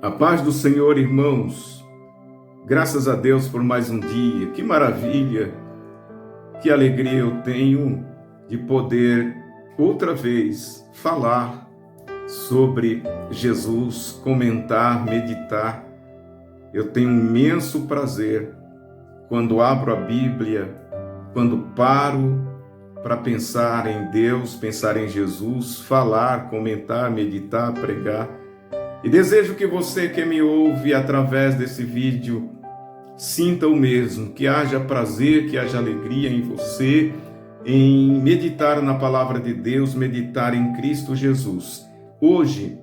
A paz do Senhor, irmãos. Graças a Deus por mais um dia. Que maravilha, que alegria eu tenho de poder outra vez falar sobre Jesus, comentar, meditar. Eu tenho um imenso prazer quando abro a Bíblia, quando paro para pensar em Deus, pensar em Jesus, falar, comentar, meditar, pregar. E desejo que você que me ouve através desse vídeo sinta o mesmo, que haja prazer, que haja alegria em você, em meditar na palavra de Deus, meditar em Cristo Jesus. Hoje,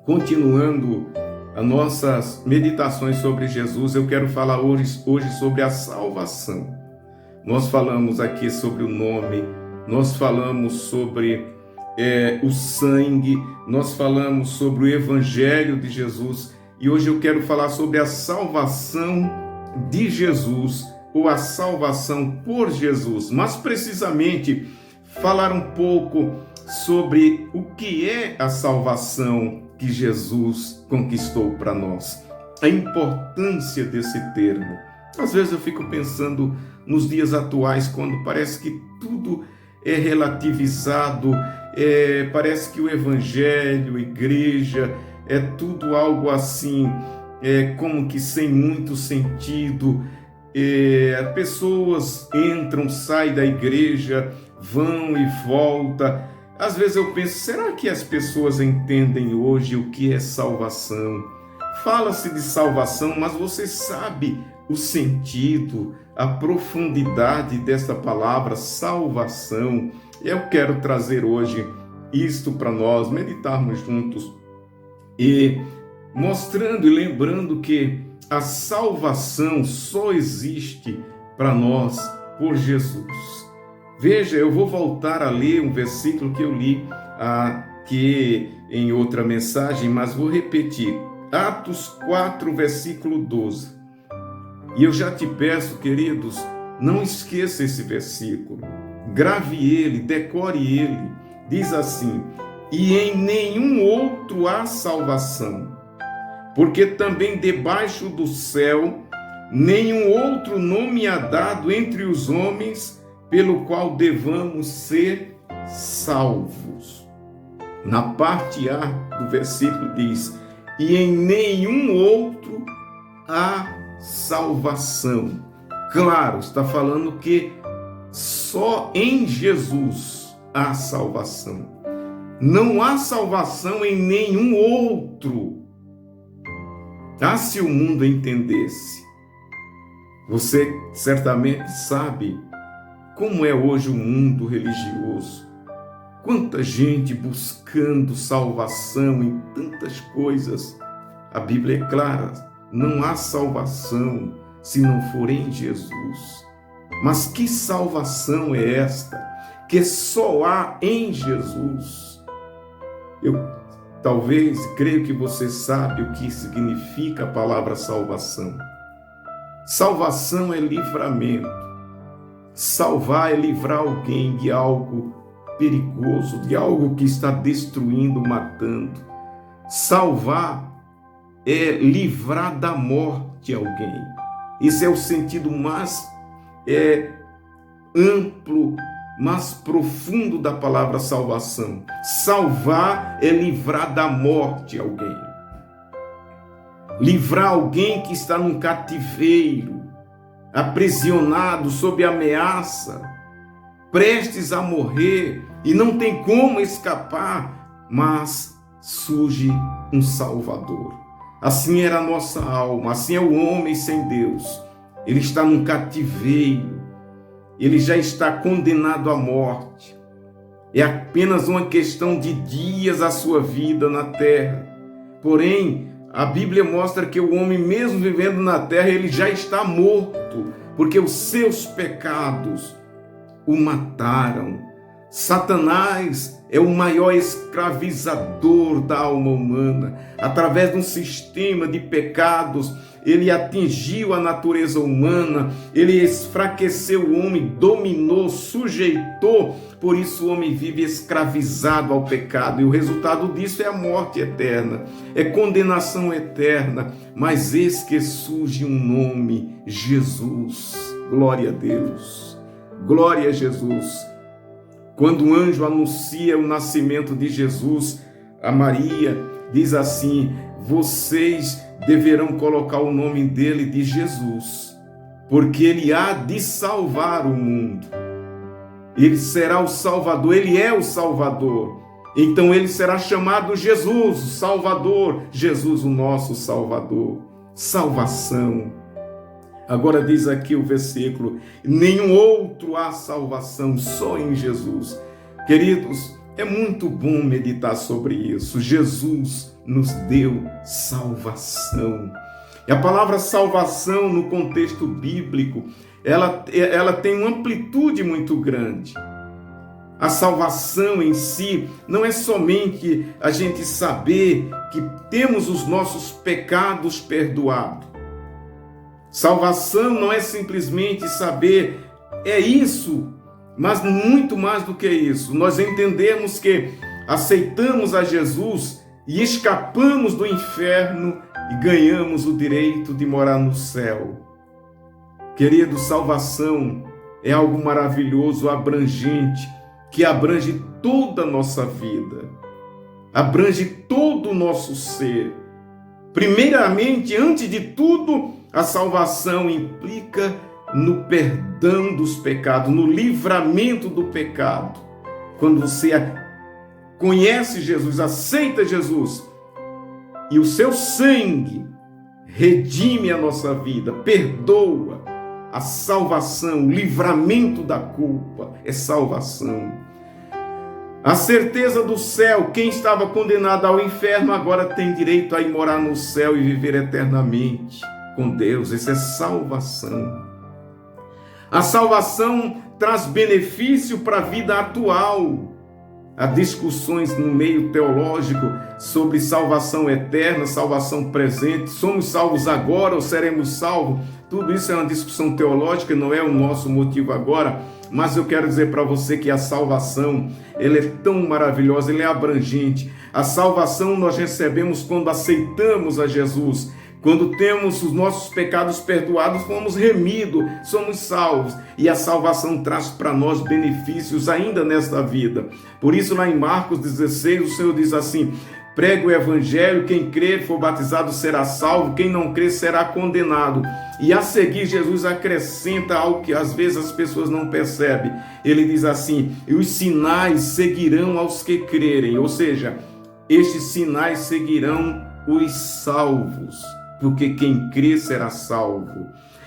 continuando as nossas meditações sobre Jesus, eu quero falar hoje sobre a salvação. Nós falamos aqui sobre o nome, nós falamos sobre o sangue, nós falamos sobre o Evangelho de Jesus e hoje eu quero falar sobre a salvação de Jesus ou a salvação por Jesus, mas precisamente falar um pouco sobre o que é a salvação que Jesus conquistou para nós, a importância desse termo. Às vezes eu fico pensando nos dias atuais, quando parece que tudo é relativizado, parece que o Evangelho, igreja, é tudo algo assim, como que sem muito sentido. As pessoas entram, saem da igreja, vão e voltam. Às vezes eu penso, será que as pessoas entendem hoje o que é salvação? Fala-se de salvação, mas você sabe o sentido, a profundidade dessa palavra salvação? Eu quero trazer hoje isto para nós meditarmos juntos e mostrando e lembrando que a salvação só existe para nós por Jesus. Veja, eu vou voltar a ler um versículo que eu li aqui em outra mensagem, mas vou repetir. Atos 4, versículo 12. E eu já te peço, queridos, não esqueça esse versículo. Grave ele, decore ele. Diz assim: e em nenhum outro há salvação, porque também debaixo do céu nenhum outro nome há dado entre os homens pelo qual devamos ser salvos. Na parte A do versículo diz: e em nenhum outro há salvação. Claro, está falando que só em Jesus há salvação. Não há salvação em nenhum outro. Se o mundo entendesse. Você certamente sabe como é hoje o mundo religioso. Quanta gente buscando salvação em tantas coisas. A Bíblia é clara, não há salvação se não for em Jesus. Mas que salvação é esta que só há em Jesus? Eu talvez creio que você sabe o que significa a palavra salvação. Salvação é livramento. Salvar é livrar alguém de algo perigoso, de algo que está destruindo, matando. Salvar é livrar da morte alguém. Esse é o sentido mais amplo, mais profundo da palavra salvação. Salvar é livrar da morte alguém. Livrar alguém que está num cativeiro, aprisionado, sob ameaça, prestes a morrer e não tem como escapar, mas surge um Salvador. Assim era a nossa alma, assim é o homem sem Deus. Ele está num cativeiro, ele já está condenado à morte. É apenas uma questão de dias a sua vida na terra. Porém, a Bíblia mostra que o homem, mesmo vivendo na terra, ele já está morto, porque os seus pecados o mataram. Satanás é o maior escravizador da alma humana. Através de um sistema de pecados, ele atingiu a natureza humana, ele enfraqueceu o homem, dominou, sujeitou. Por isso o homem vive escravizado ao pecado, e o resultado disso é a morte eterna, é condenação eterna. Mas eis que surge um nome, Jesus. Glória a Deus, glória a Jesus. Quando o anjo anuncia o nascimento de Jesus a Maria, diz assim: vocês deverão colocar o nome dele de Jesus, porque ele há de salvar o mundo. Ele será o Salvador, ele é o Salvador. Então ele será chamado Jesus, o Salvador, Jesus, o nosso Salvador. Salvação. Agora diz aqui o versículo: nenhum outro há salvação, só em Jesus. Queridos, é muito bom meditar sobre isso. Jesus nos deu salvação. E a palavra salvação, no contexto bíblico, ela tem uma amplitude muito grande. A salvação em si não é somente a gente saber que temos os nossos pecados perdoados. Salvação não é simplesmente saber, é isso, mas muito mais do que isso. Nós entendemos que aceitamos a Jesus e escapamos do inferno e ganhamos o direito de morar no céu. Querido, salvação é algo maravilhoso, abrangente, que abrange toda a nossa vida, abrange todo o nosso ser. Primeiramente, antes de tudo, a salvação implica no perdão dos pecados, no livramento do pecado. Quando você conhece Jesus, aceita Jesus, e o seu sangue redime a nossa vida, perdoa. A salvação, o livramento da culpa é salvação. A certeza do céu, quem estava condenado ao inferno agora tem direito a ir morar no céu e viver eternamente com Deus. Isso é salvação. A salvação traz benefício para a vida atual. Há discussões no meio teológico sobre salvação eterna, salvação presente. Somos salvos agora ou seremos salvos? Tudo isso é uma discussão teológica, não é o nosso motivo agora. Mas eu quero dizer para você que a salvação, ela é tão maravilhosa, ela é abrangente. A salvação nós recebemos quando aceitamos a Jesus. Quando temos os nossos pecados perdoados, fomos remidos, somos salvos. E a salvação traz para nós benefícios ainda nesta vida. Por isso, lá em Marcos 16, o Senhor diz assim: pregue o evangelho, quem crer, for batizado, será salvo, quem não crer, será condenado. E a seguir, Jesus acrescenta algo que às vezes as pessoas não percebem. Ele diz assim: e os sinais seguirão aos que crerem. Ou seja, estes sinais seguirão os salvos, porque quem crê será salvo.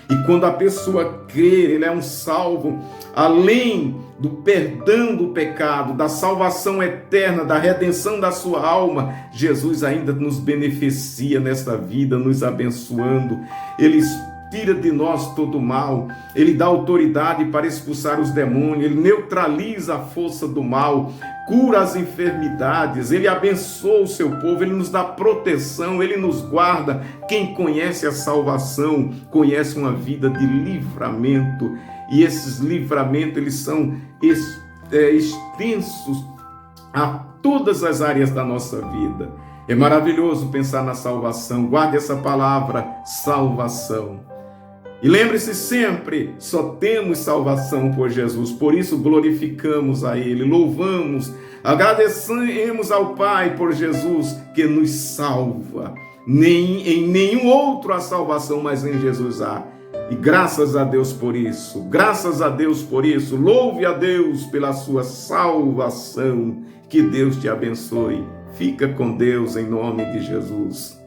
E quando a pessoa crê, ele é um salvo, além do perdão do pecado, da salvação eterna, da redenção da sua alma. Jesus ainda nos beneficia nesta vida, nos abençoando. Ele tira de nós todo o mal, ele dá autoridade para expulsar os demônios, ele neutraliza a força do mal, cura as enfermidades, ele abençoa o seu povo, ele nos dá proteção, ele nos guarda. Quem conhece a salvação, conhece uma vida de livramento, e esses livramentos, eles são extensos a todas as áreas da nossa vida. É maravilhoso pensar na salvação. Guarde essa palavra, salvação. E lembre-se sempre, só temos salvação por Jesus, por isso glorificamos a Ele, louvamos, agradecemos ao Pai por Jesus que nos salva. Em nenhum outro há salvação, mas em Jesus há. E graças a Deus por isso, graças a Deus por isso, louve a Deus pela sua salvação, que Deus te abençoe. Fica com Deus em nome de Jesus.